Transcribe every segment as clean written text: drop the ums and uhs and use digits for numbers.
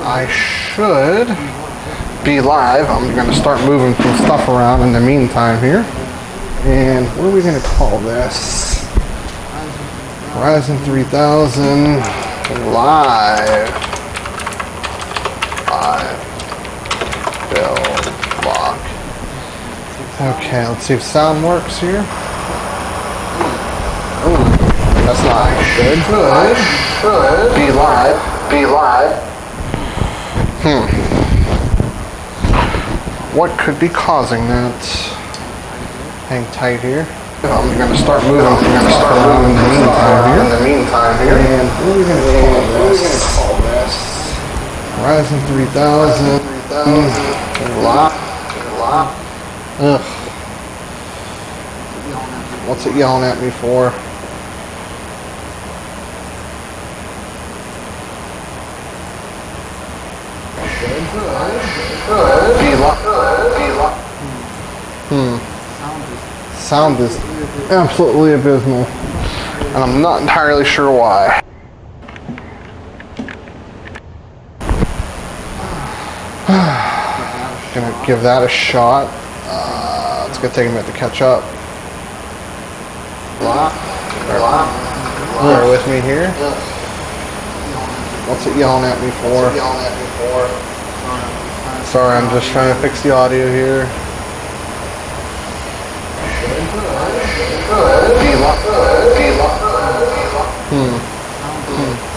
I should be live. I'm going to start moving some stuff around in the meantime here. And what are we going to call this? Ryzen 3000 live build block. Okay, let's see if sound works here. Oh, that's not good. Should be live. What could be causing that? Hang tight here. I'm going to start moving. I'm going to start moving in the meantime here. And what are we going to call this? Ryzen 3000 lock. Ugh. What's it yelling at me for? Sound is absolutely abysmal, and I'm not entirely sure why. Gonna give that a shot. It's gonna take a minute to catch up. Bear with me here. What's it yelling at me for? Sorry, I'm just trying to fix the audio here.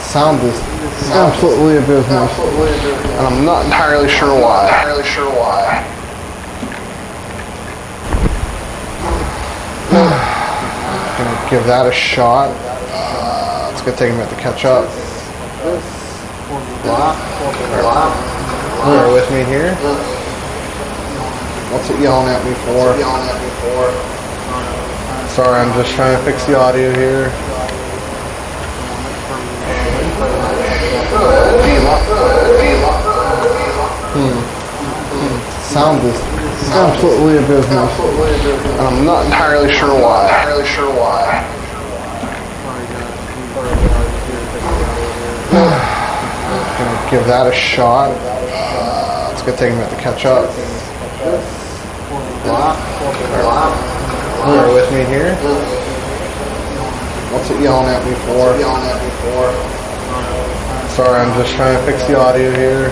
Sound is absolutely abysmal, and I'm not entirely sure why. Gonna give that a shot. It's gonna take a minute to catch up. Bear with me here. What's it yelling at me for? Sorry, I'm just trying to fix the audio here. Sound is absolutely abysmal, and I'm not entirely sure why. Gonna give that a shot. It's gonna take a minute to catch up. Bear with me here. What's it yelling at me for? Sorry, I'm just trying to fix the audio here.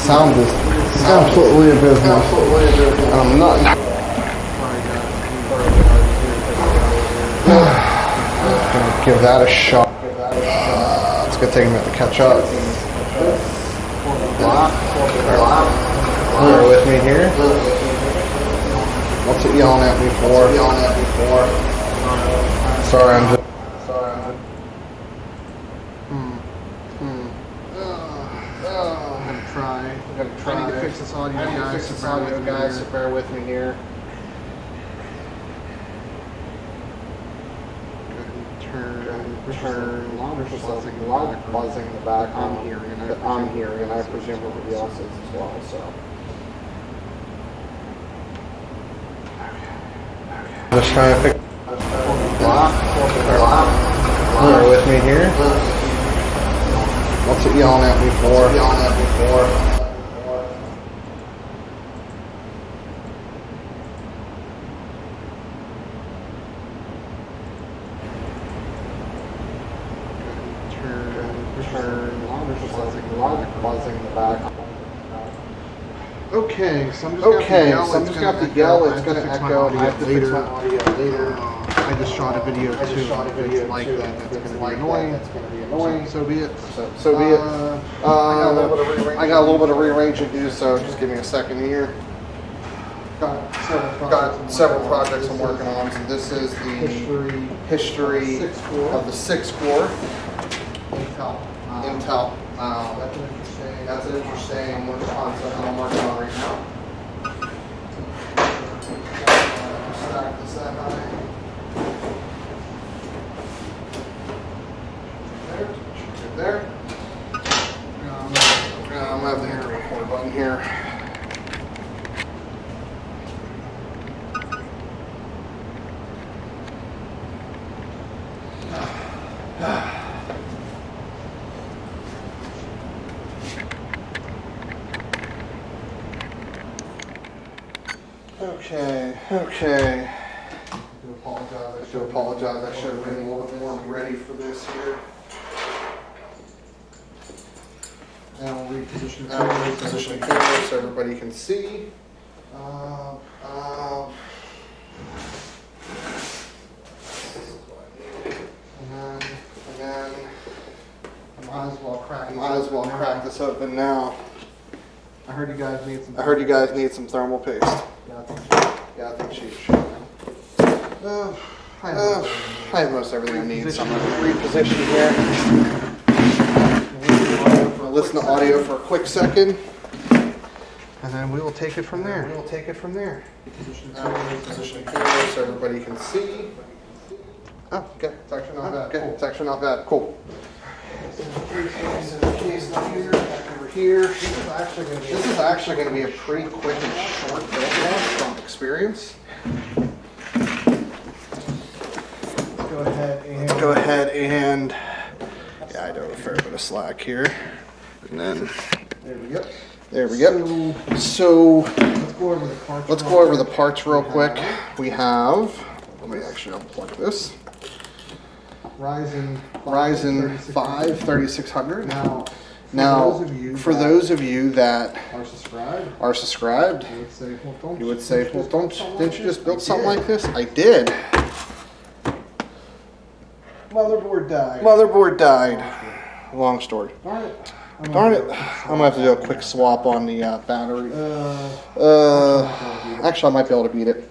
Sound is absolutely abysmal, and I'm not. Gonna give that a shot. It's gonna take a minute to catch up. Bear with me here. What's it yelling at me for? Sorry, I'm just. I'm gonna try. I need to fix this audio, guys. So bear with me here. Turn. There's just a lot of buzzing in the background. I'm hearing, and I presume everybody else is as well. So. Just trying to fix. Bear with me here. What's it yelling at me for? There's just a lot of buzzing in the back. Okay, so I'm just gonna have to yell. It's gonna echo. I have to fix my audio later. I just shot a video too. It's like that. That's gonna be annoying. So be it. I got a little bit of rearranging to do, so just give me a second here. Got several projects I'm working on. So this is the history of the 6-core Intel. That's an interesting concept that I'm working on right now. Stack this that high. There. I'm gonna have the hit record button here. Okay. I do apologize. I should have been a little bit more ready for this here. And we'll reposition the camera so everybody can see. And then I might as well crack this open now. I heard you guys need some. Thermal paste. Yeah, I think she should. I have most everything I need, so I'm going to reposition here. Listen to audio for a quick second, and then we will take it from there. Position the camera so everybody can see. Oh, okay. It's actually not bad. Okay. It's actually not bad. Cool. Case here, back over here. This is actually going to be a pretty quick and short build from experience. Go ahead and yeah, I do a fair bit of slack here, and then there we go. So let's go over the parts real quick. We have. Let me actually unplug this. Ryzen 5 3600. Now, for those of you that are subscribed, you would say, well, didn't you just build something like this? I did. Motherboard died. Long story. Darn it. I'm going to have to do a quick swap on the battery. Actually, I might be able to beat it.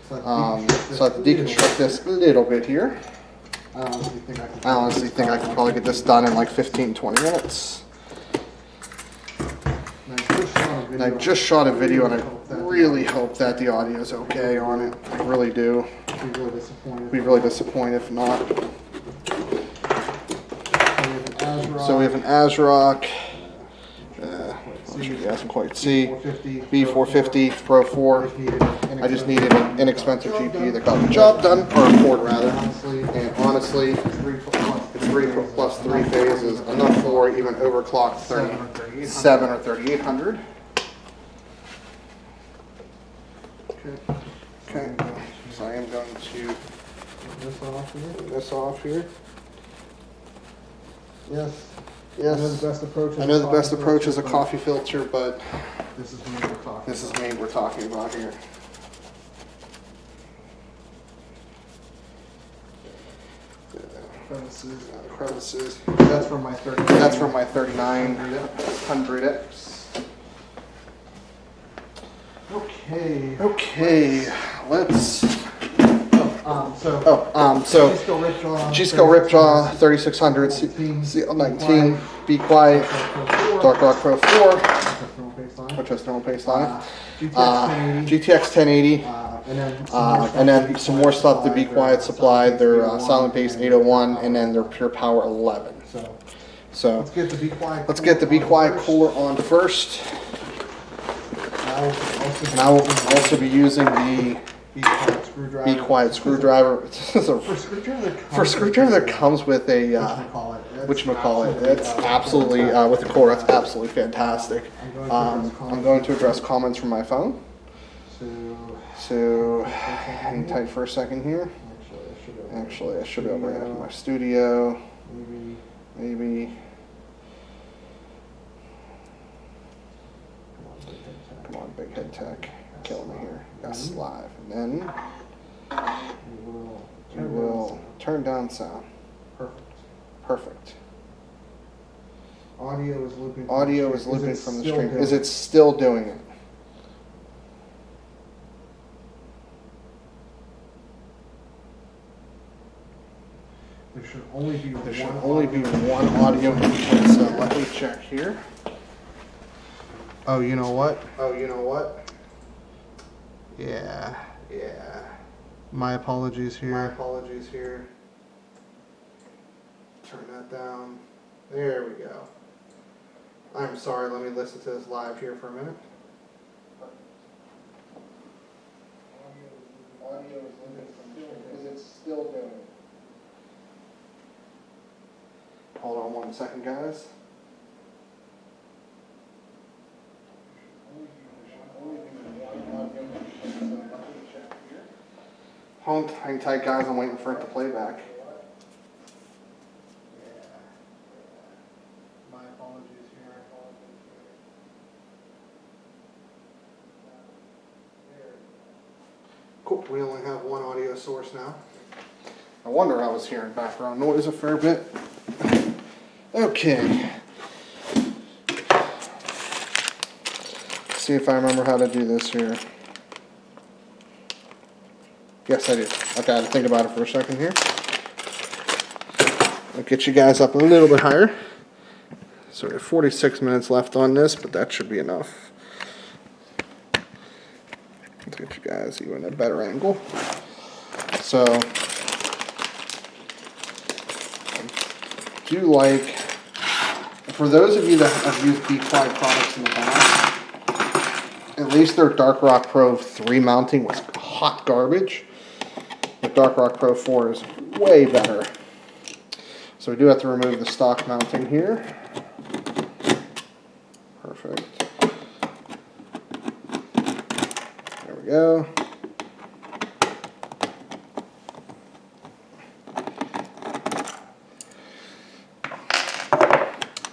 So I have to deconstruct this a little bit here. I honestly think I could probably get this done in like 15-20 minutes. And I just shot a video and I really hope that the audio is okay on it. I really do. Be really disappointed if not. So we have an ASRock. I'm sure you guys can quite see. B450 Pro 4. I just needed an inexpensive GPU that got the job done, or a port rather. And honestly, it's 3 plus 3 phases, enough for even overclocked 37 or 3800. Okay. So I am going to turn this off here. Yes. Yes. I know the best approach is a coffee filter, but this is me we're talking about here. Crevices. That's from my 3900X. Okay. Let's. So G-Skill Ripjaw 3600 CL19. Be Quiet. Dark Rock Pro 4. Which has thermal paste on it. GTX 1080. And then some more stuff to Be Quiet supplied. Their Silent Base 801 and then their Pure Power 11. So let's get the Be Quiet cooler on first. And I will also be using the Be Quiet screwdriver. For a screwdriver that comes with a whatchamacallit, it's absolutely with the core. That's absolutely fantastic. I'm going to address comments from my phone. So hang tight for a second here. Actually, I should be able to bring it up in my studio. Maybe. Come on, Big Head Tech. Killing me here. Yes, live. And then we will turn down sound. Perfect. Audio is looping from the stream. Is it still doing it? There should only be one audio input, so let me check here. Oh, you know what? Yeah. My apologies here. Turn that down. There we go. I'm sorry, let me listen to this live here for a minute. Audio is limited from the stream. Is it still doing it? Hold on 1 second, guys. Only one audio Hang tight, guys. I'm waiting for it to play back. My apologies here. Cool. We only have one audio source now. No wonder I was hearing background noise a fair bit. Okay. See if I remember how to do this here. Yes, I do. Okay, I had to think about it for a second here. I'll get you guys up a little bit higher. So we have 46 minutes left on this, but that should be enough. Let's get you guys even a better angle. So, I do like, for those of you that have used Beefly products in the past, at least their Dark Rock Pro 3 mounting was hot garbage. The Dark Rock Pro 4 is way better. So we do have to remove the stock mounting here. Perfect. There we go.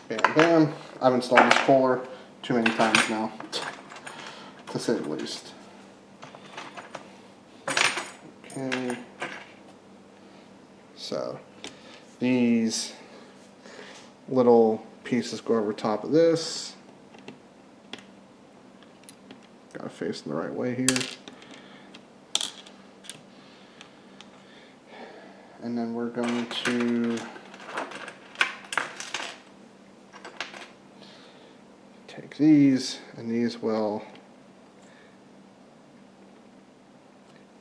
Bam, bam. I've installed this cooler too many times now, to say the least. Okay. So these little pieces go over top of this. Gotta face in the right way here. And then we're going to take these, and these will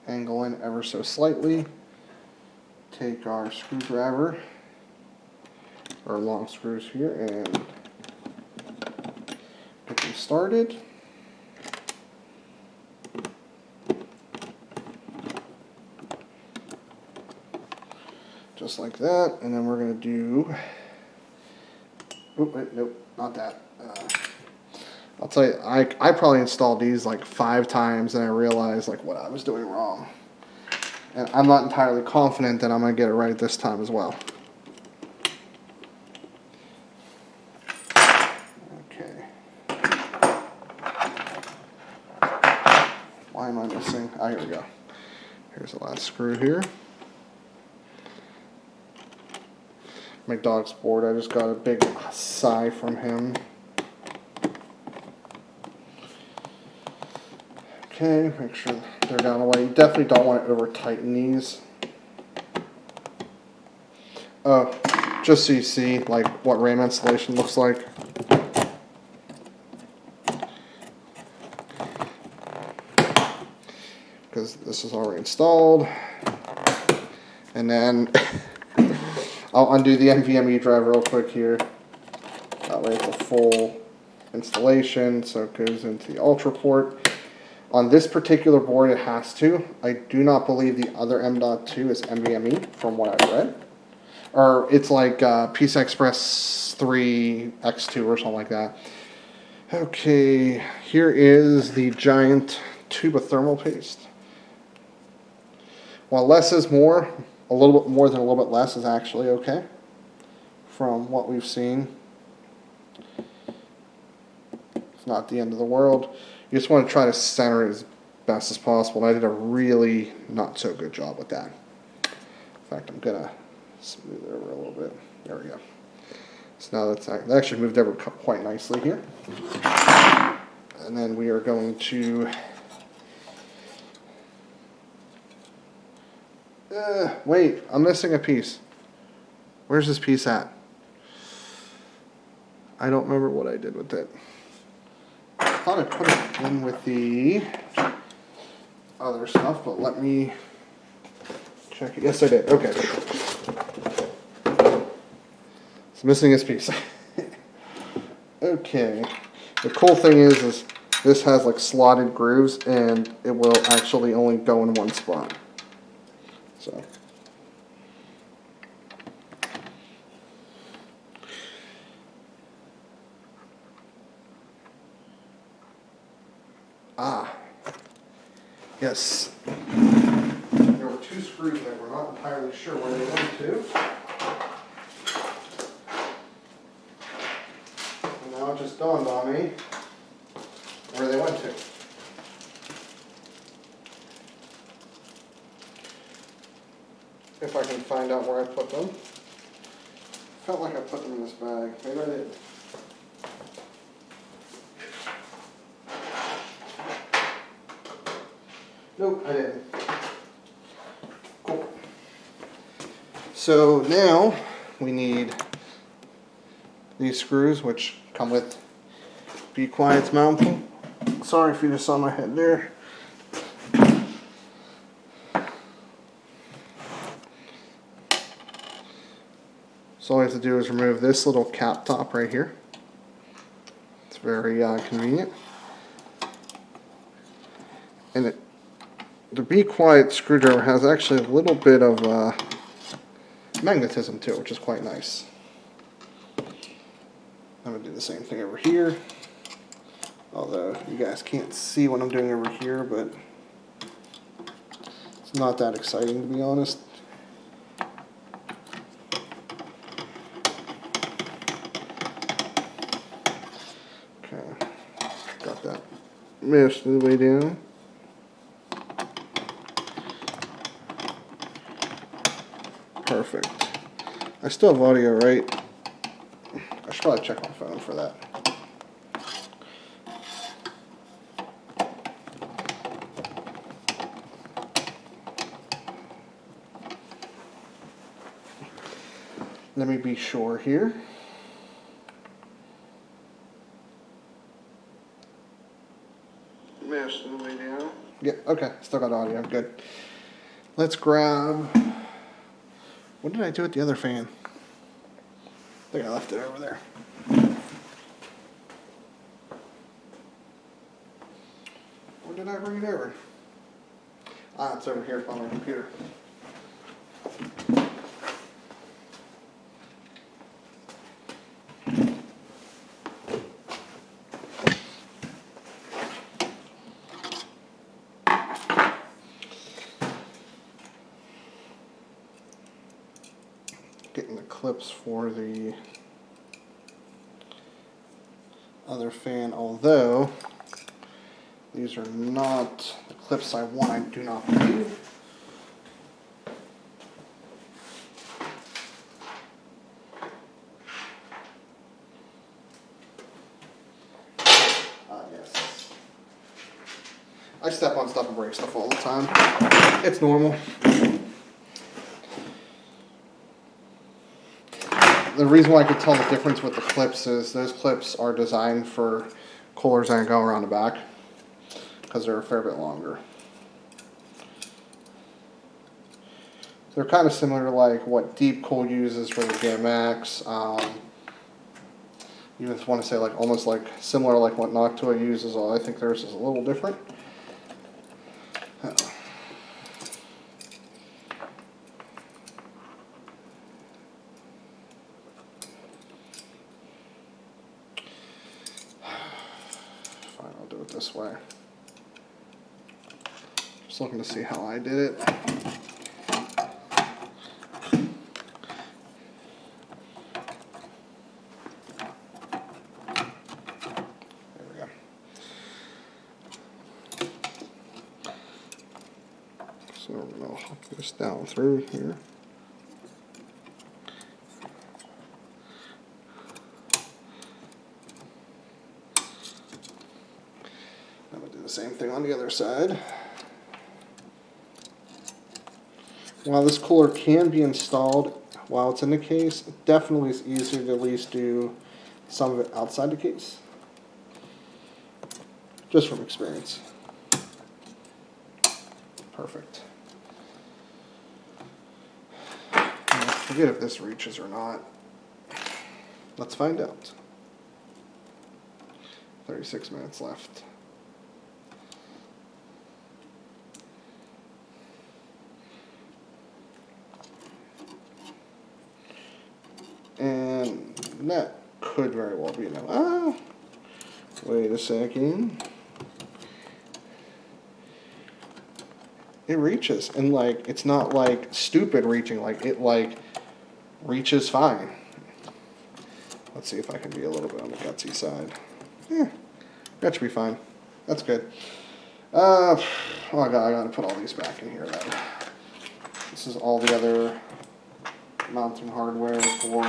angle in ever so slightly. Take our screwdriver, our long screws here, and get them started. Just like that, and then we're going to do, oh, wait, nope, not that. I'll tell you, I probably installed these like 5 times, and I realized like what I was doing wrong. And I'm not entirely confident that I'm going to get it right this time as well. Okay. Why am I missing? Oh, here we go. Here's the last screw here. My dog's bored. I just got a big sigh from him. Okay, make sure they're down away. You definitely don't want to over tighten these. Just so you see like what RAM installation looks like. Because this is already installed. And then I'll undo the NVMe drive real quick here. That way it's a full installation, so it goes into the Ultra port. On this particular board, it has to. I do not believe the other M.2 is NVMe, from what I've read. Or it's like PCI Express 3 X2 or something like that. Okay, here is the giant tube of thermal paste. While less is more, a little bit more than a little bit less is actually okay, from what we've seen. It's not the end of the world. You just want to try to center it as best as possible. And I did a really not so good job with that. In fact, I'm going to smooth it over a little bit. There we go. So now that actually moved over quite nicely here. And then we are going to wait, I'm missing a piece. Where's this piece at? I don't remember what I did with it. I thought I put it in with the other stuff, but let me check it. Yes, I did. Okay. It's missing this piece. Okay. The cool thing is this has like slotted grooves, and it will actually only go in one spot. So. Ah. Yes. There were two screws that we're not entirely sure where they went to. And now it just dawned on me where they went to. If I can find out where I put them. Felt like I put them in this bag. Maybe I did. Nope, I didn't. Cool. So now we need these screws, which come with Be Quiet's mounting. Sorry if you just saw my head there. So all I have to do is remove this little cap top right here. It's very convenient. And the Be Quiet screwdriver has actually a little bit of magnetism to it, which is quite nice. I'm going to do the same thing over here. Although you guys can't see what I'm doing over here, but it's not that exciting to be honest. Okay, got that meshed all the way down. Perfect. I still have audio, right? I should probably check my phone for that. Let me be sure here. Mesh all the way down. Yeah, okay, still got audio, good. Let's grab, what did I do with the other fan? I think I left it over there. Where did I bring it over? Ah, it's over here on my computer. Getting the clips for the other fan, although these are not the clips I want, I do not believe. Yes. I step on stuff and break stuff all the time. It's normal. The reason why I could tell the difference with the clips is those clips are designed for coolers that go around the back because they're a fair bit longer. They're kind of similar to like what Deep Cool uses for the GMX. You just want to say like almost like similar to like what Noctua uses, although I think theirs is a little different. This way. Just looking to see how I did it. There we go. So I'm going to hop this down through here. Same thing on the other side. While this cooler can be installed while it's in the case, it definitely is easier to at least do some of it outside the case. Just from experience. Perfect. I forget if this reaches or not. Let's find out. 36 minutes left. And that could very well be enough. Ah, wait a second. it reaches, and like it's not like stupid reaching, like it like reaches fine. Let's see if I can be a little bit on the gutsy side. Yeah, that should be fine. That's good. Oh I gotta put all these back in here then. This is all the other mounting hardware for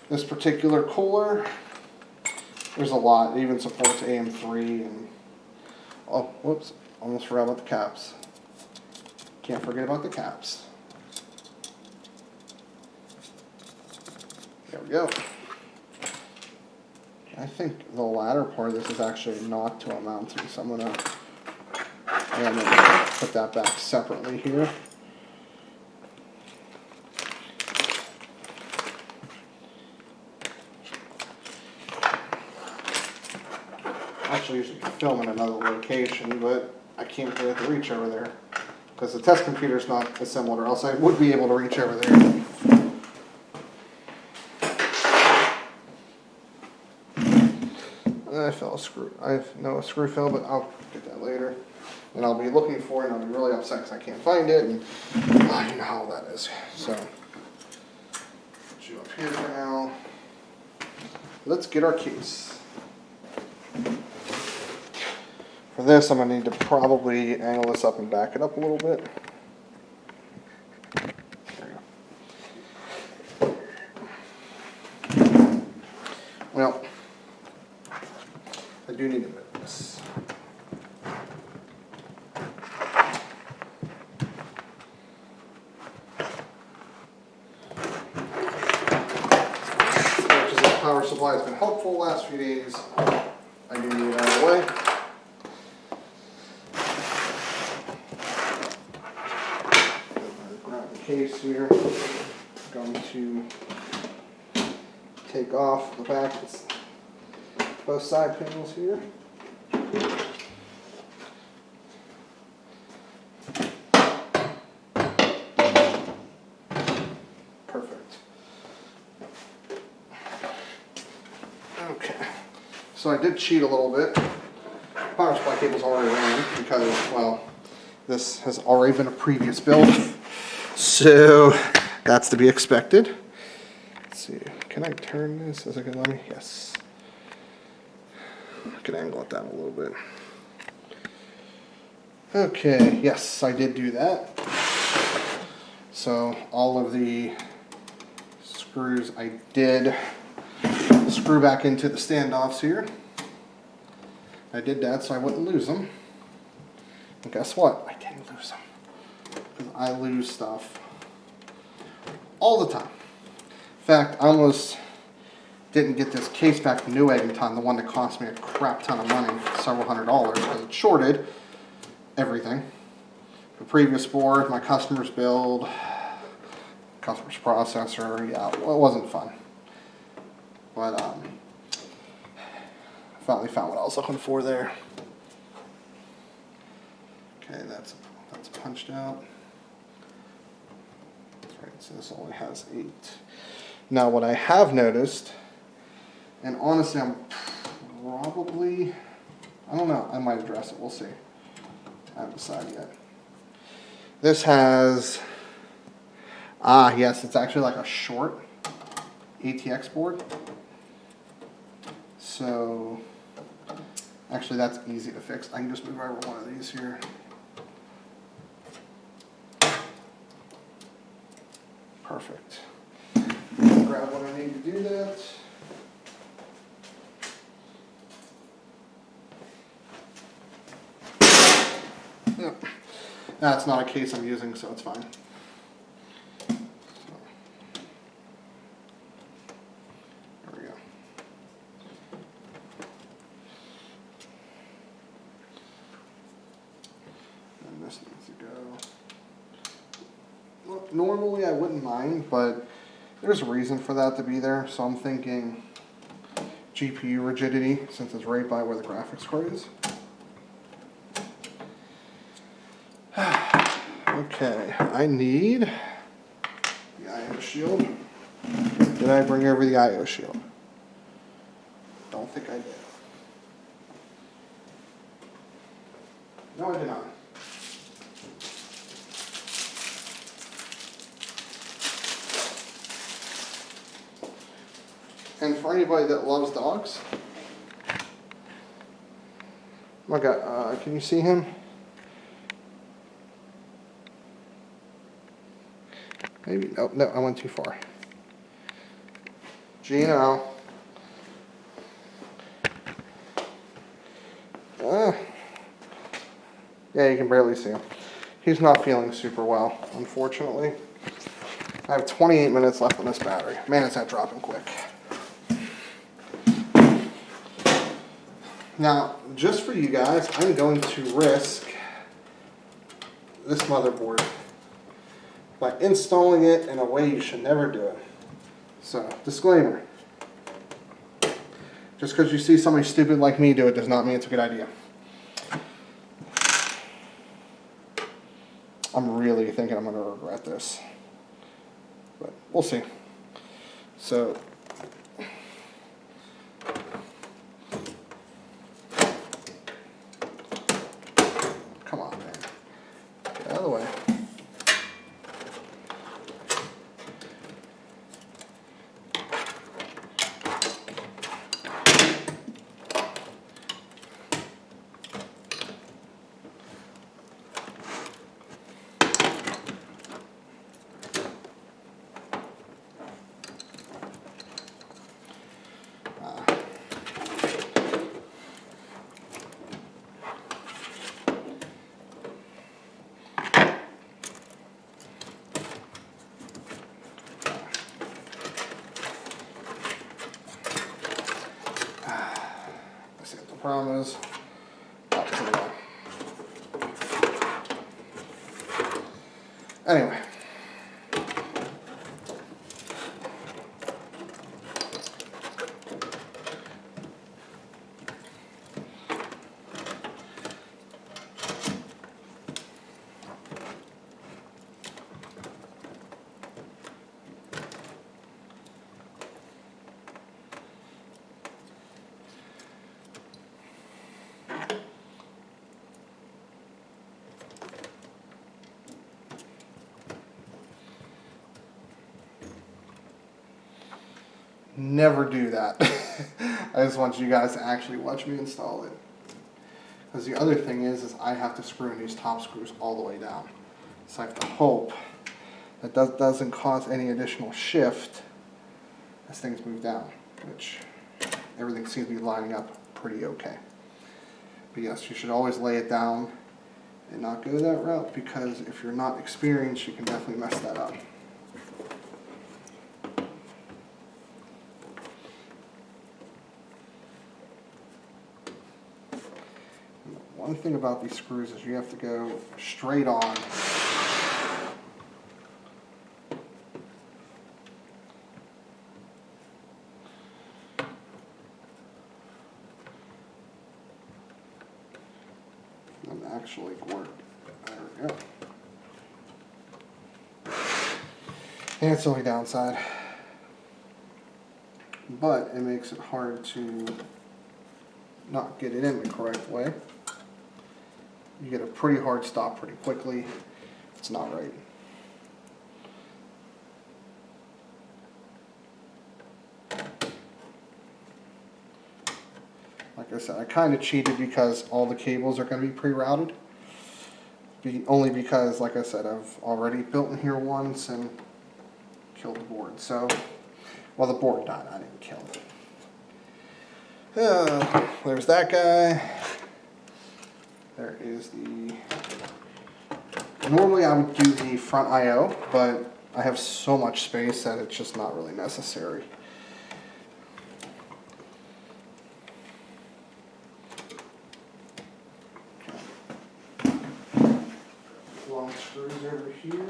this particular cooler. There's a lot. It even supports AM3 and oh, whoops, almost forgot about the caps. Can't forget about the caps. There we go. I think the latter part of this is actually not to a mounting, so I'm gonna put that back separately here. Actually usually film in another location, but I can't get the reach over there because the test computer is not assembled, or else I would be able to reach over there. I fell a screw. I know a screw fell, but I'll get that later. And I'll be looking for it, and I'll be really upset because I can't find it, and you know how that is. So, put you up here for now. Let's get our case. For this, I'm going to need to probably angle this up and back it up a little bit. There you go. Well, I do need to move this. As much as this power supply has been helpful the last few days, I do need it out of the way. Grab the case here. I'm going to take off the back, both side panels here. Perfect. Okay. So I did cheat a little bit. Power supply cable's already ran because, well, this has already been a previous build. So that's to be expected. Let's see. Can I turn this? Is it gonna let me? Yes. I can angle it down a little bit. Okay, yes, I did do that. So all of the screws I did screw back into the standoffs here. I did that so I wouldn't lose them. And guess what? I didn't lose them. Because I lose stuff all the time. In fact, I almost didn't get this case back from Newegg, the one that cost me a crap ton of money, several $100s, because it shorted everything. The previous board, my customer's build, customer's processor, yeah, well, it wasn't fun. But finally found what I was looking for there. Okay, that's punched out. That's right, so this only has 8. Now what I have noticed, and honestly I'm probably, I don't know, I might address it, we'll see. I haven't decided yet. This has, yes, it's actually like a short ATX board. So, actually that's easy to fix. I can just move over one of these here. Perfect. Grab what I need to do that. Yep. That's not a case I'm using, so it's fine. There we go. And this needs to go. Look, normally I wouldn't mind, but there's a reason for that to be there, so I'm thinking GPU rigidity, since it's right by where the graphics card is. Okay, I need the IO shield. Did I bring over the IO shield? Don't think I did. No, I did not. And for anybody that loves dogs, oh my God, can you see him? Maybe, no, I went too far. Gino. Yeah, you can barely see him. He's not feeling super well, unfortunately. I have 28 minutes left on this battery. Man, is that dropping quick. Now, just for you guys, I'm going to risk this motherboard by installing it in a way you should never do it. So, disclaimer. Just because you see somebody stupid like me do it does not mean it's a good idea. I'm really thinking I'm going to regret this. But we'll see. So, come on, man. Get out of the way. Problem is, anyway. Never do that. I just want you guys to actually watch me install it. Because the other thing is I have to screw in these top screws all the way down. So I have to hope that doesn't cause any additional shift as things move down, which everything seems to be lining up pretty okay. But yes, you should always lay it down and not go that route, because if you're not experienced, you can definitely mess that up. One thing about these screws is you have to go straight on. And actually work. There we go. And it's the only downside. But it makes it hard to not get it in the correct way. You get a pretty hard stop pretty quickly. It's not right. Like I said, I kind of cheated because all the cables are going to be pre-routed. Only because, like I said, I've already built in here once and killed the board. So, well, the board died. I didn't kill it. There's that guy. There is the, normally I would do the front I/O, but I have so much space that it's just not really necessary. Okay. Long screws over here.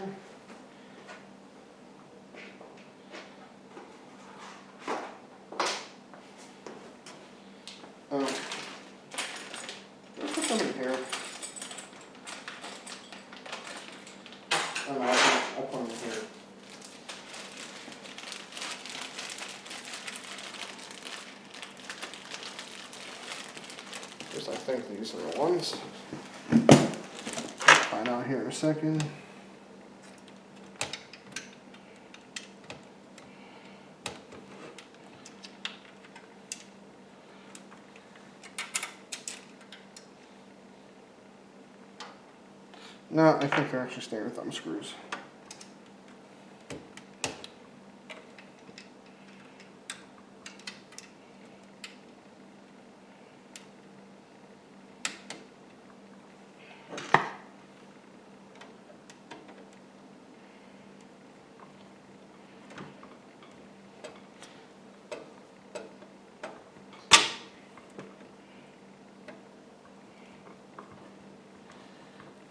I think these are the ones. Find out here in a second. No, I think they're actually standard thumb screws.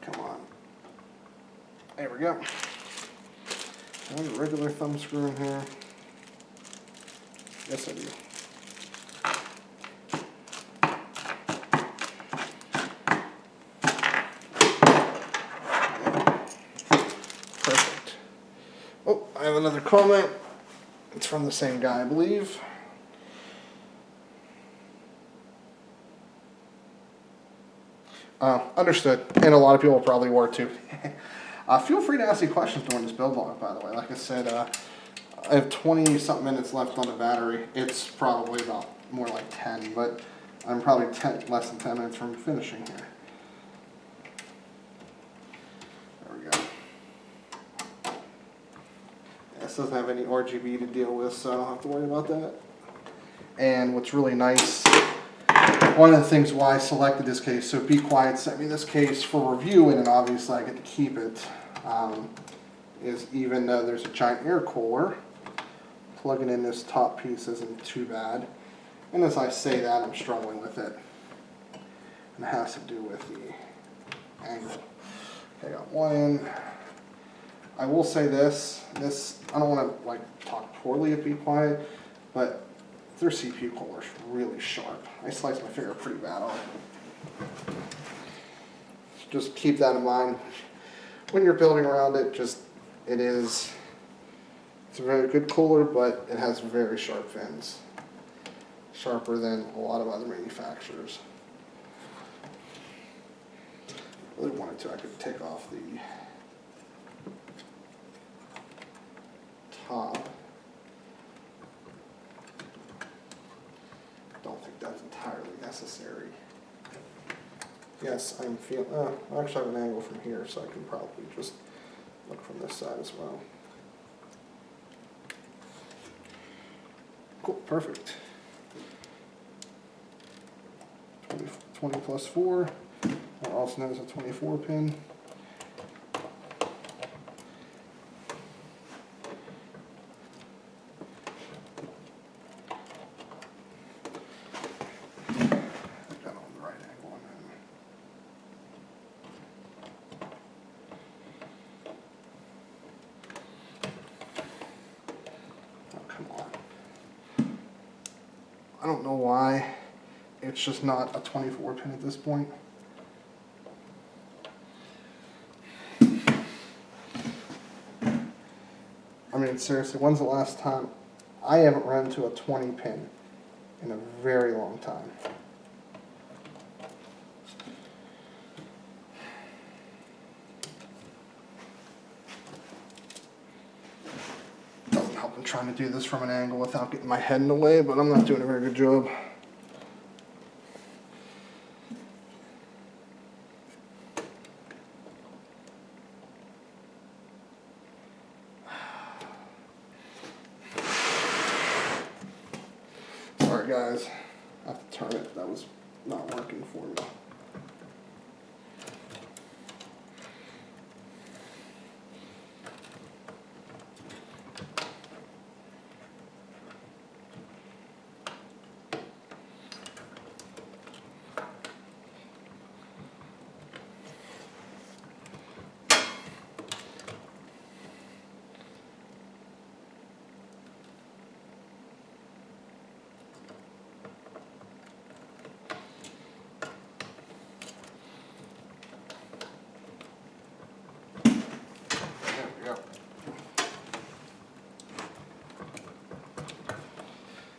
Come on. There we go. There's a regular thumb screw in here. Yes, I do. Perfect. Oh, I have another comment. It's from the same guy, I believe. Understood, and a lot of people probably were too. Feel free to ask me questions during this build log, by the way. Like I said, I have 20-something minutes left on the battery. It's probably about more like 10, but I'm probably less than 10 minutes from finishing here. There we go. This doesn't have any RGB to deal with, so I don't have to worry about that. And what's really nice, one of the things why I selected this case, so Be Quiet sent me this case for review, and then obviously I get to keep it, is even though there's a giant air cooler, plugging in this top piece isn't too bad. And as I say that, I'm struggling with it. And it has to do with the angle. Okay, I got one in. I will say this, I don't want to like talk poorly of Be Quiet, but their CPU cooler is really sharp. I sliced my finger pretty bad on it. Just keep that in mind. When you're building around it, it's a very good cooler, but it has very sharp fins. Sharper than a lot of other manufacturers. If I really wanted to, I could take off the top. Don't think that's entirely necessary. Yes, I'm feeling, I actually have an angle from here, so I can probably just look from this side as well. Cool, perfect. 20 plus 4, or also known as a 24 pin. I don't know why it's just not a 24 pin at this point. I mean, seriously, when's the last time? I haven't run into a 20 pin in a very long time. Doesn't help in trying to do this from an angle without getting my head in the way, but I'm not doing a very good job. Sorry guys, I have to turn it. That was not working for me.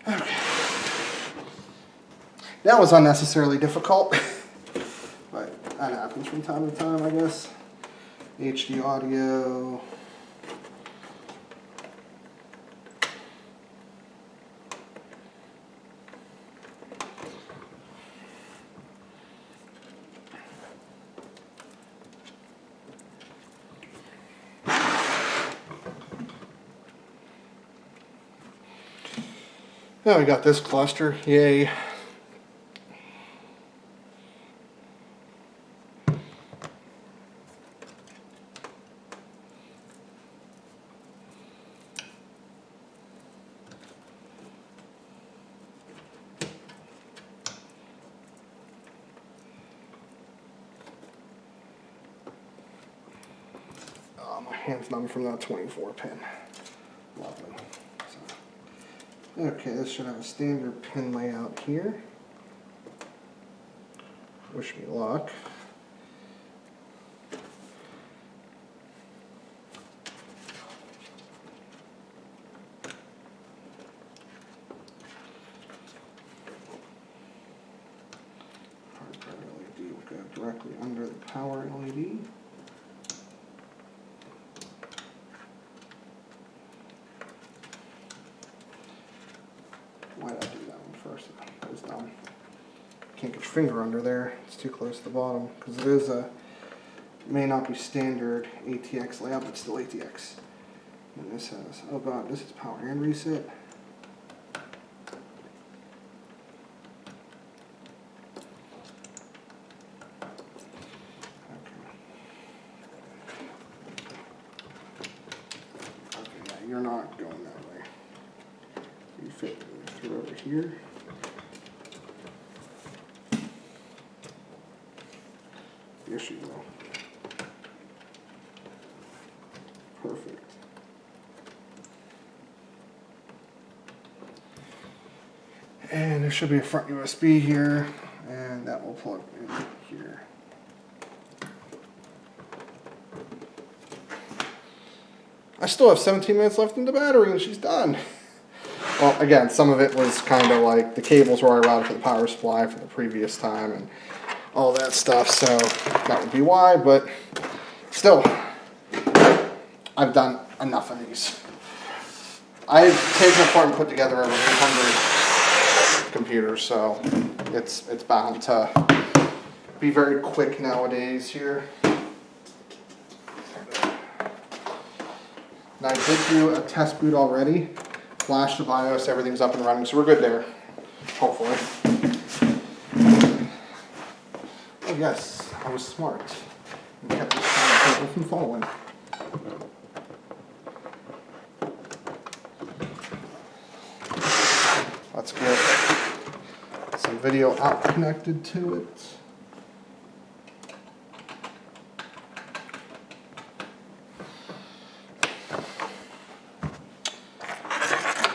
Okay. That was unnecessarily difficult, but that happens from time to time, I guess. HD audio. Now we got this cluster, yay. My hand's numb from that 24 pin. Lovely. So, okay, this should have a standard pin layout here. Wish me luck. Hard drive LED will go directly under the power LED. Why did I do that one first? That was dumb. Can't get your finger under there. It's too close to the bottom because it is a may not be standard ATX layout, but still ATX. And this has, oh god, this is power and reset. Okay, yeah, you're not going that way. You fit through over here. Yes, you will. Perfect. And there should be a front USB here, and that will plug in here. I still have 17 minutes left in the battery, and she's done. Well, again, some of it was kind of like the cables were already routed for the power supply for the previous time, and all that stuff, so that would be why, but still, I've done enough of these. I've taken apart and put together over 100 computers, so it's bound to be very quick nowadays here. Now I did do a test boot already, flashed the BIOS, everything's up and running, so we're good there, hopefully. Oh yes, I was smart and kept this table from falling. Let's get some video out connected to it.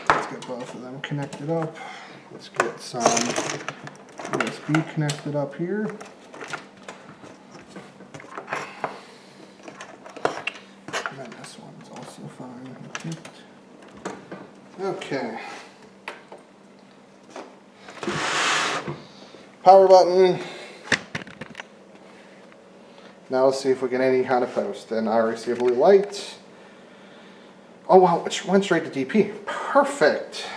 Let's get both of them connected up. Let's get some USB connected up here. And this one's also fine. Okay. Power button. Now let's see if we get any kind of post. And I already see a blue light. Oh wow, it went straight to DP. Perfect.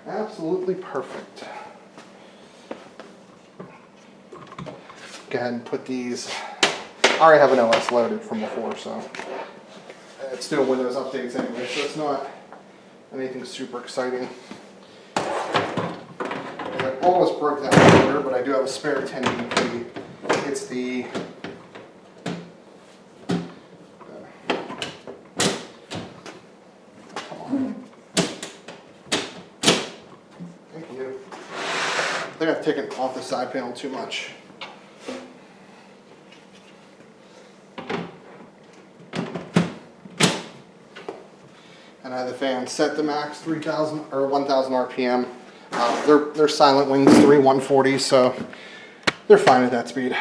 Absolutely perfect. Go ahead and put these. I already have an OS loaded from before, so it's doing Windows updates anyway, so it's not anything super exciting. I almost broke that computer, but I do have a spare 1080p. It's the come on. Thank you. I think I've taken off the side panel too much. And I have the fan set to max 3,000 or 1,000 RPM. They're silent wings 3140, so they're fine at that speed.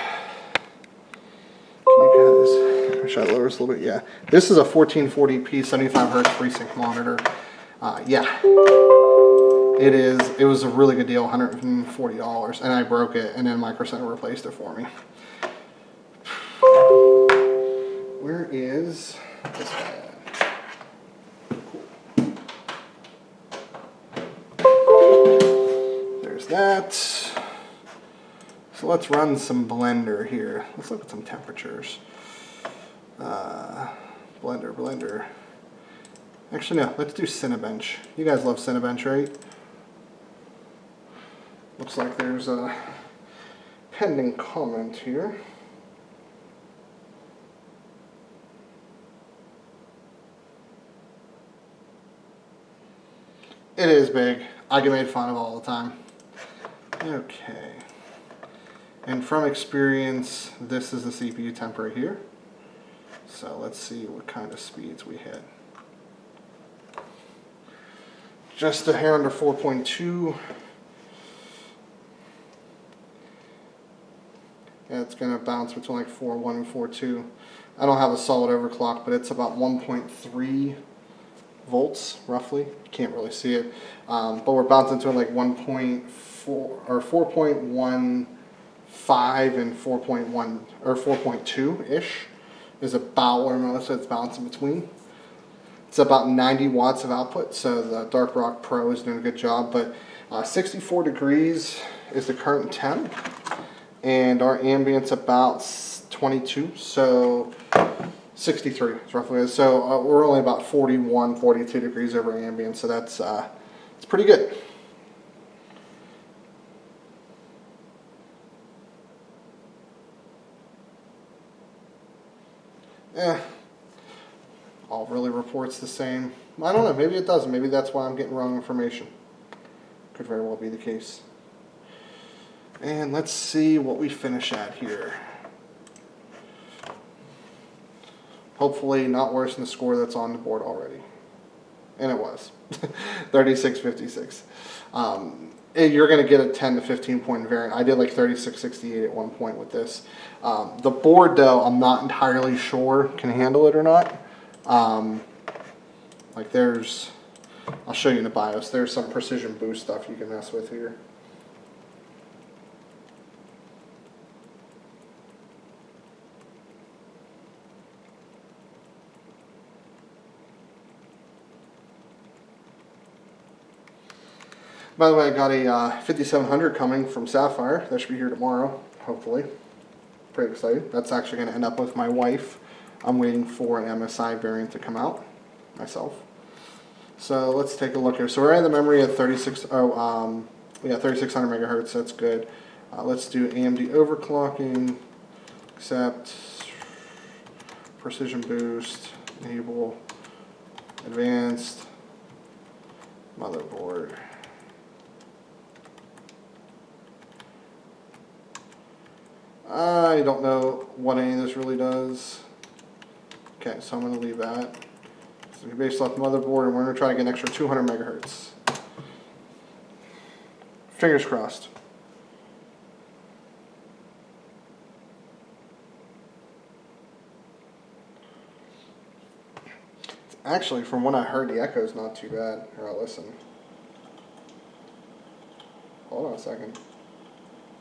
Can you guys? Should I lower this a little bit? Yeah. This is a 1440p 75 hertz FreeSync monitor. Yeah. It is. It was a really good deal, $140, and I broke it, and then Micro Center replaced it for me. Where is this guy at? There's that. So let's run some Blender here. Let's look at some temperatures. Blender. Actually, no, let's do Cinebench. You guys love Cinebench, right? Looks like there's a pending comment here. It is big. I get made fun of all the time. Okay. And from experience, this is the CPU temp right here. So let's see what kind of speeds we hit. Just a hair under 4.2. Yeah, it's going to bounce between like 4.1 and 4.2. I don't have a solid overclock, but it's about 1.3 volts roughly. Can't really see it, but we're bouncing to like 1.4 or 4.15 and 4.1 or 4.2 ish is about where most of it's bouncing between. It's about 90 watts of output, so the Dark Rock Pro is doing a good job. But 64 degrees is the current temp, and our ambient's about 22, so 63 is roughly it. So we're only about 41, 42 degrees over ambient, so that's it's pretty good. All really reports the same. I don't know, maybe it doesn't. Maybe that's why I'm getting wrong information. Could very well be the case. And let's see what we finish at here. Hopefully not worse than the score that's on the board already. And it was. 36.56. You're going to get a 10 to 15 point variant. I did like 36.68 at one point with this. The board though, I'm not entirely sure can handle it or not. Like there's, I'll show you in the BIOS, there's some precision boost stuff you can mess with here. By the way, I got a 5700 coming from Sapphire. That should be here tomorrow, hopefully. Pretty excited. That's actually going to end up with my wife. I'm waiting for an MSI variant to come out myself. So let's take a look here. So we're at the memory at 3600 megahertz. That's good. Let's do AMD overclocking, accept, precision boost, enable, advanced, motherboard. I don't know what any of this really does. Okay, so I'm going to leave that. So we based off the motherboard, and we're going to try to get an extra 200 megahertz. Fingers crossed. Actually, from what I heard, the echo is not too bad. Here, I'll listen. Hold on a second.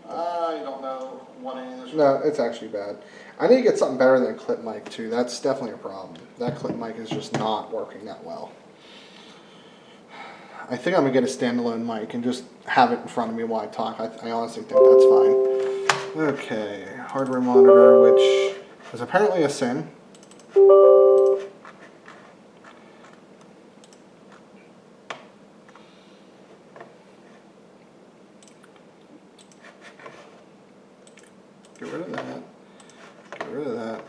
I don't know what any of this. No, it's actually bad. I need to get something better than a clip mic too. That's definitely a problem. That clip mic is just not working that well. I think I'm gonna get a standalone mic and just have it in front of me while I talk. I honestly think that's fine. Okay, hardware monitor, which is apparently a sin. Get rid of that. Get rid of that.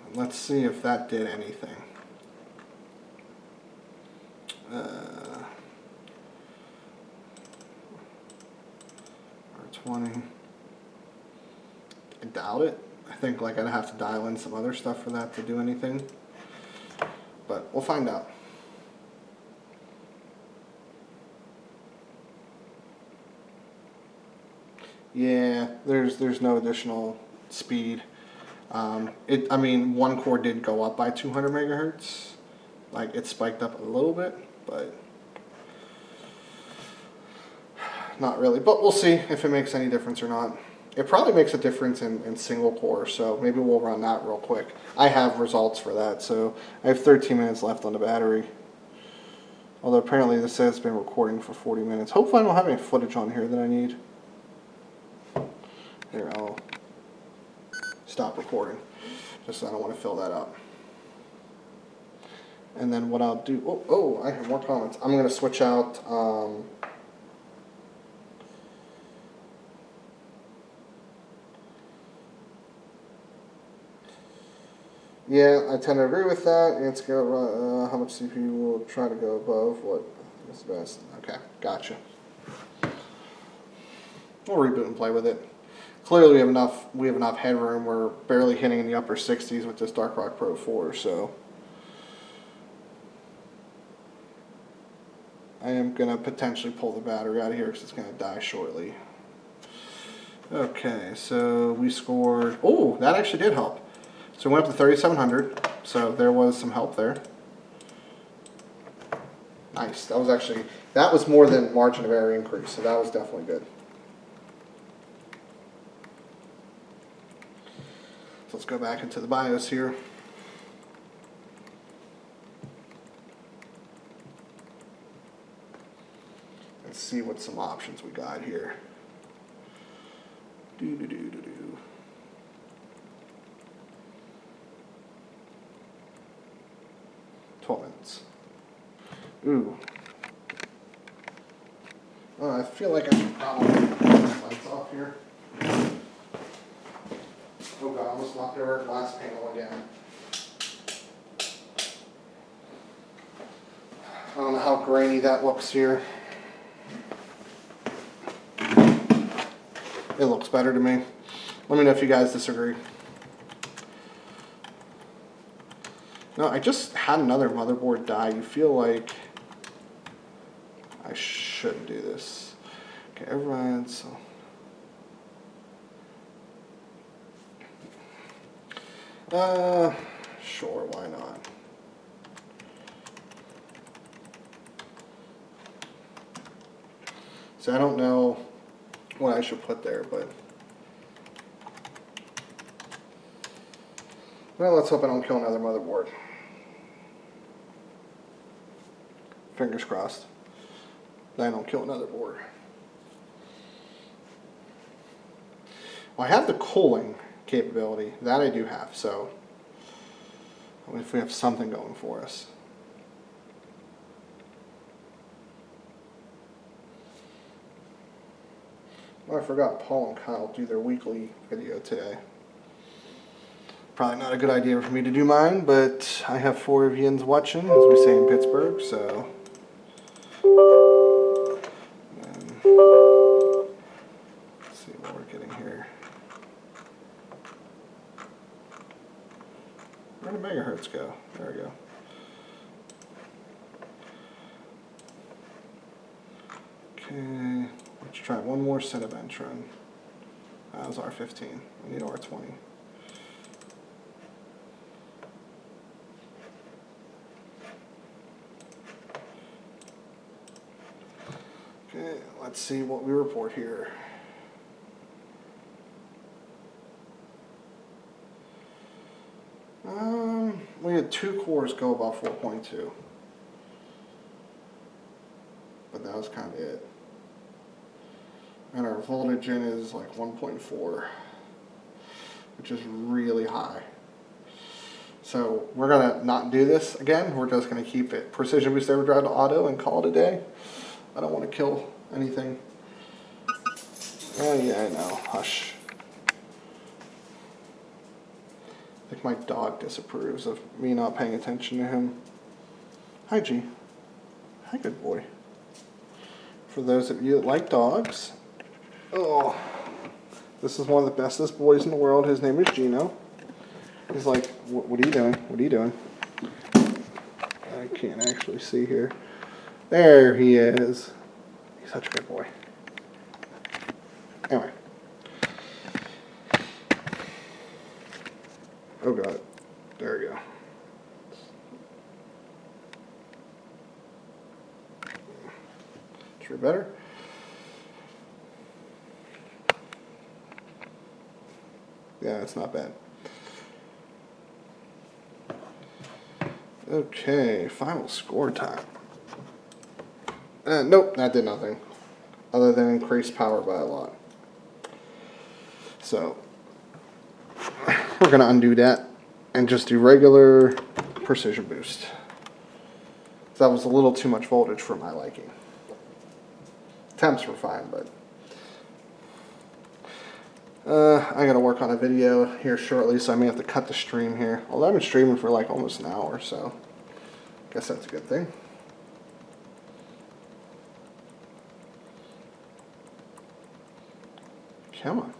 And let's see if that did anything. R20. I doubt it. I think like I'd have to dial in some other stuff for that to do anything. But we'll find out. Yeah, there's no additional speed. I mean, one core did go up by 200 megahertz. Like it spiked up a little bit, but not really. But we'll see if it makes any difference or not. It probably makes a difference in single core, so maybe we'll run that real quick. I have results for that, so I have 13 minutes left on the battery. Although apparently this says it's been recording for 40 minutes. Hopefully I don't have any footage on here that I need. Here, I'll stop recording, just so I don't want to fill that up. And then what I'll do, oh, I have more comments. I'm going to switch out, yeah, I tend to agree with that. And it's go, how much CPU will try to go above what is best. Okay, gotcha. We'll reboot and play with it. Clearly we have enough headroom. We're barely hitting in the upper 60s with this Dark Rock Pro 4, so I am going to potentially pull the battery out of here because it's going to die shortly. Okay, so we scored, oh, that actually did help. So we went up to 3,700, so there was some help there. Nice, that was more than margin of error increase, so that was definitely good. So let's go back into the BIOS here. And see what some options we got here. 12 minutes. Ooh. Oh, I feel like I should probably turn the lights off here. Oh god, I almost knocked over our glass panel again. I don't know how grainy that looks here. It looks better to me. Let me know if you guys disagree. No, I just had another motherboard die. You feel like I shouldn't do this. Okay, everyone, so. Sure, why not? So I don't know what I should put there, but well, let's hope I don't kill another motherboard. Fingers crossed that I don't kill another board. Well, I have the cooling capability. That I do have, so if we have something going for us. Oh, I forgot Paul and Kyle do their weekly video today. Probably not a good idea for me to do mine, but I have 4 EVGAs watching, as we say in Pittsburgh, so. Let's see what we're getting here. Where did megahertz go? There we go. Okay, let's try one more set of bench run. That was R15. We need R20. Okay, let's see what we report here. We had 2 cores go above 4.2. But that was kind of it. And our voltage in is like 1.4, which is really high. So we're gonna not do this again. We're just gonna keep it precision boost overdrive to auto and call it a day. I don't want to kill anything. Oh yeah, I know. Hush. I think my dog disapproves of me not paying attention to him. Hi, G. Hi, good boy. For those of you that like dogs, oh, this is one of the bestest boys in the world. His name is Gino. He's like, what are you doing? What are you doing? I can't actually see here. There he is. He's such a good boy. Anyway. Oh god. There we go. Sure better. Yeah, it's not bad. Okay, final score time. Nope, that did nothing. Other than increase power by a lot. So, we're going to undo that and just do regular precision boost. That was a little too much voltage for my liking. Temps were fine, but I gotta work on a video here shortly, so I may have to cut the stream here. Although I've been streaming for like almost an hour, so I guess that's a good thing. Come on.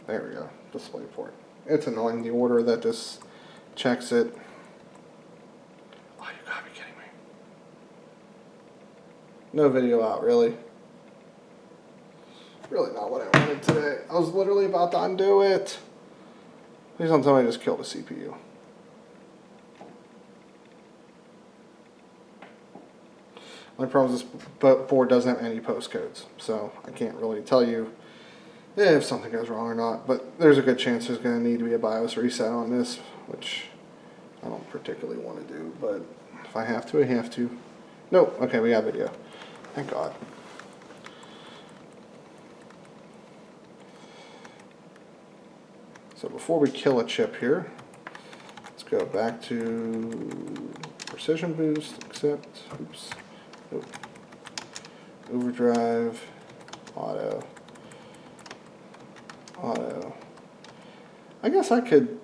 There we go. Display port. It's annoying, the order that just checks it. Oh, you gotta be kidding me. No video out, really? Really not what I wanted today. I was literally about to undo it. Please don't tell me I just killed the CPU. My problem is this board doesn't have any postcodes, so I can't really tell you if something goes wrong or not, but there's a good chance there's going to need to be a BIOS reset on this, which I don't particularly want to do, but if I have to, I have to. Nope, okay, we got video. Thank God. So before we kill a chip here, let's go back to Precision Boost, accept, oops, nope. Overdrive, auto. Auto. I guess I could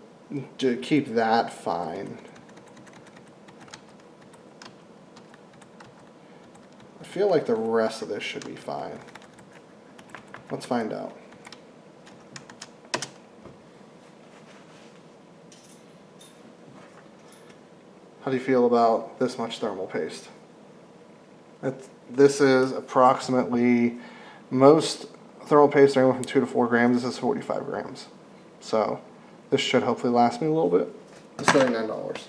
keep that fine. I feel like the rest of this should be fine. Let's find out. How do you feel about this much thermal paste? This is approximately, most thermal paste are anywhere from 2 to 4 grams. This is 45 grams. So this should hopefully last me a little bit. It's $39.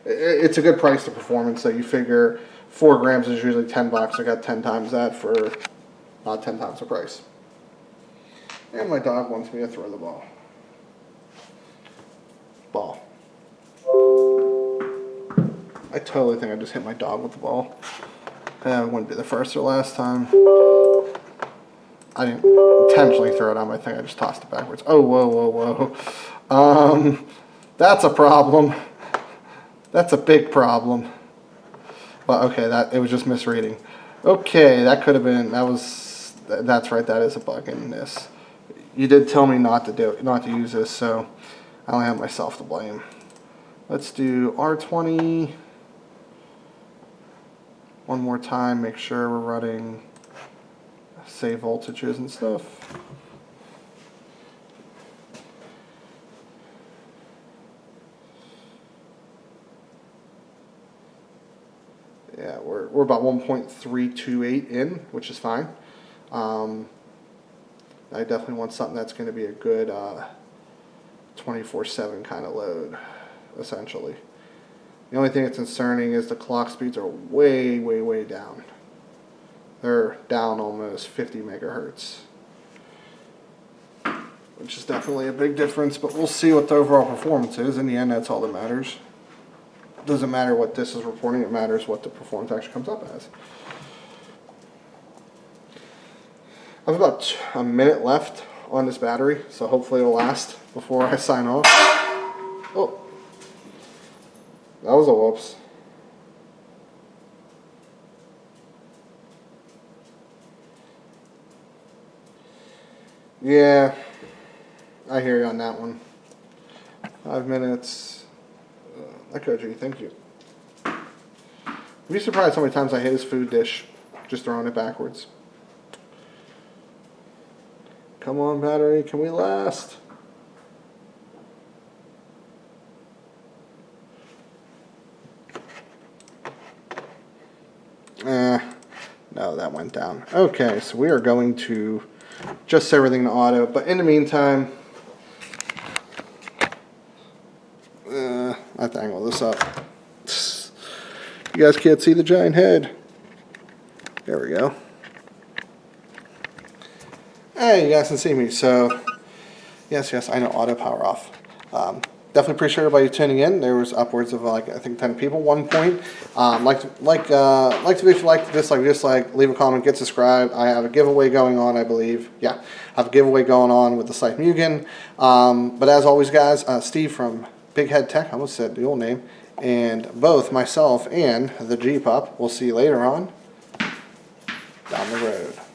It's a good price to performance. So you figure 4 grams is usually 10 bucks. I got 10 times that for not 10 times the price. And my dog wants me to throw the ball. I totally think I just hit my dog with the ball. It wouldn't be the first or last time. I didn't intentionally throw it on my thing, I just tossed it backwards. Oh, whoa, whoa, whoa. That's a problem. That's a big problem. Well, okay, it was just misreading. Okay, that could have been, that's right, that is a bug in this. You did tell me not to use this, so I only have myself to blame. Let's do R20 one more time, make sure we're running save voltages and stuff. Yeah, we're about 1.328 in, which is fine. I definitely want something that's going to be a good 24/7 kind of load, essentially. The only thing that's concerning is the clock speeds are way, way, way down. They're down almost 50 megahertz, which is definitely a big difference, but we'll see what the overall performance is. In the end, that's all that matters. It doesn't matter what this is reporting, it matters what the performance actually comes up as. I have about a minute left on this battery, so hopefully it'll last before I sign off. Oh, that was a whoops. Yeah, I hear you on that one. 5 minutes. Echo G, thank you. You'd be surprised how many times I hit his food dish just throwing it backwards. Come on, battery, can we last? No, that went down. Okay, so we are going to just set everything to auto, but in the meantime, I have to angle this up. You guys can't see the giant head. There we go. Hey, you guys can see me. So, yes, I know auto power off. Definitely appreciate everybody tuning in. There was upwards of I think 10 people at one point. Like to if you like, dislike, leave a comment, get subscribed. I have a giveaway going on, I believe. Yeah, I have a giveaway going on with the Scythe Mugen. But as always, guys, Steve from Big Head Tech, I almost said the old name, and both myself and the G-Pup we'll see later on down the road.